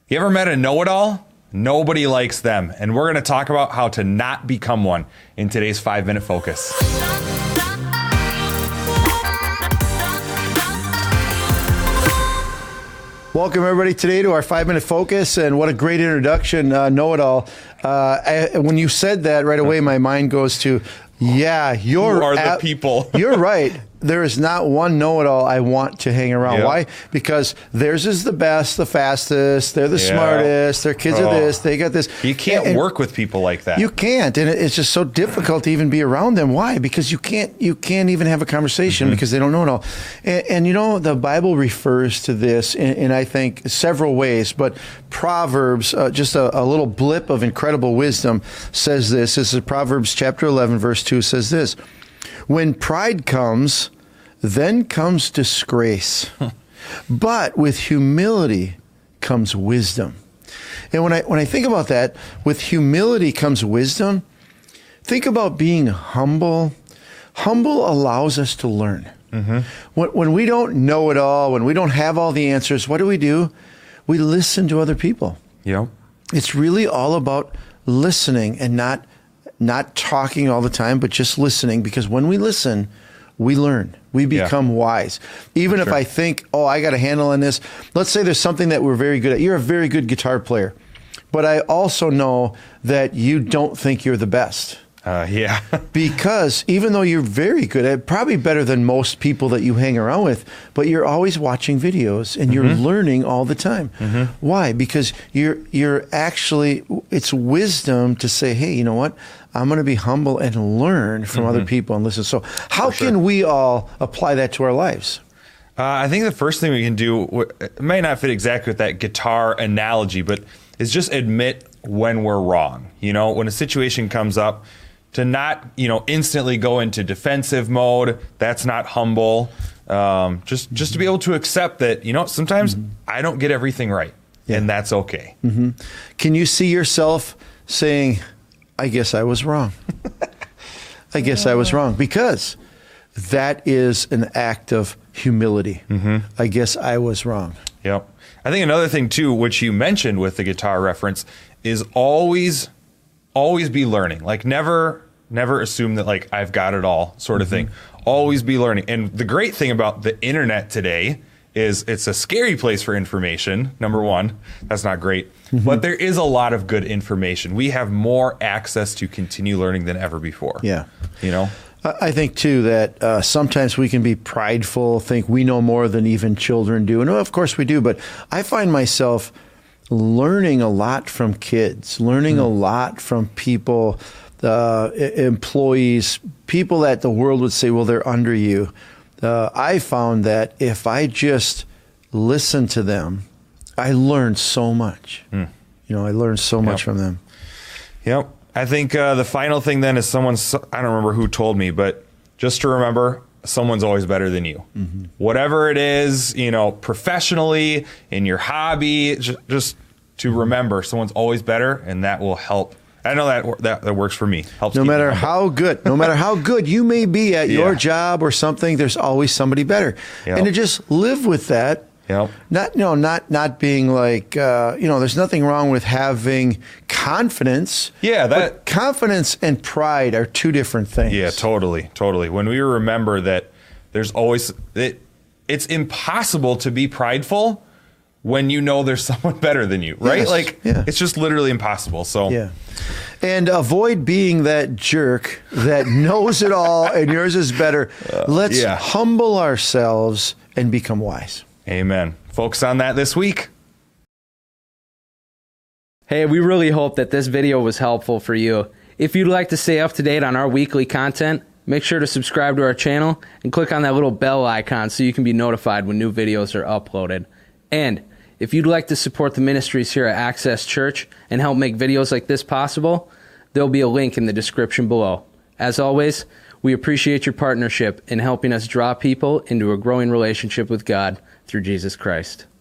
You ever met a know-it-all? Nobody likes them. And we're going to talk about how to not become one in today's 5-Minute Focus. Welcome, everybody, today to our 5-Minute Focus, and what a great introduction, know-it-all. When you said that, right away my mind goes to, yeah, Who are the people? You're right. There is not one know-it-all I want to hang around. Yep. Why? Because theirs is the best, the fastest, they're the smartest, their kids are this, they got this. You can't work with people like that. You can't, and it's just so difficult to even be around them. Why? Because you can't even have a conversation because they don't know it all. And you know, the Bible refers to this in I think several ways, but Proverbs, just a little blip of incredible wisdom, says this. This is Proverbs chapter 11, verse 2 says this: when pride comes, then comes disgrace, but with humility comes wisdom. And when I think about that, with humility comes wisdom. Think about being humble. Humble allows us to learn. When we don't know it all, when we don't have all the answers, what do? We listen to other people. Yeah. It's really all about listening and not talking all the time, but just listening, because when we listen, we learn. We become wise. Even if I think, I got a handle on this. Let's say there's something that we're very good at. You're a very good guitar player, but I also know that you don't think you're the best. Because even though you're very good at, probably better than most people that you hang around with, but you're always watching videos and you're learning all the time. Why? Because you're actually, it's wisdom to say, hey, you know what? I'm going to be humble and learn from other people and listen. So how can we all apply that to our lives? I think the first thing we can do, it may not fit exactly with that guitar analogy, but is just admit when we're wrong. You know, when a situation comes up, to not, instantly go into defensive mode. That's not humble. Just to be able to accept that, sometimes I don't get everything right, and that's okay. Can you see yourself saying, I guess I was wrong? I guess I was wrong, because that is an act of humility. I guess I was wrong. Yep. I think another thing too, which you mentioned with the guitar reference, is always be learning. Like never assume that like I've got it all sort of thing. Always be learning. And the great thing about the internet today is it's a scary place for information. Number one, that's not great, but there is a lot of good information. We have more access to continue learning than ever before. Yeah. I think too that sometimes we can be prideful, think we know more than even children do. And of course we do, but I find myself learning a lot from kids, learning a lot from people, employees, people that the world would say, well, they're under you. I found that if I just listen to them, I learned so much. I learned so much from them. Yep. I think the final thing then is I don't remember who told me, but just to remember, someone's always better than you. Whatever it is, professionally, in your hobby, just to remember someone's always better, and that will help. I know that works for me. Helps. No matter how good you may be at your job or something, there's always somebody better. And to just live with that. Not being like, there's nothing wrong with having confidence. But confidence and pride are two different things. Yeah, totally. When we remember that there's always, it's impossible to be prideful when you know there's someone better than you, right? It's just literally impossible. So and avoid being that jerk that knows it all and yours is better. Let's humble ourselves and become wise. Amen. Focus on that this week. Hey, we really hope that this video was helpful for you. If you'd like to stay up to date on our weekly content, make sure to subscribe to our channel and click on that little bell icon so you can be notified when new videos are uploaded. And if you'd like to support the ministries here at Access Church and help make videos like this possible, there'll be a link in the description below. As always, we appreciate your partnership in helping us draw people into a growing relationship with God through Jesus Christ.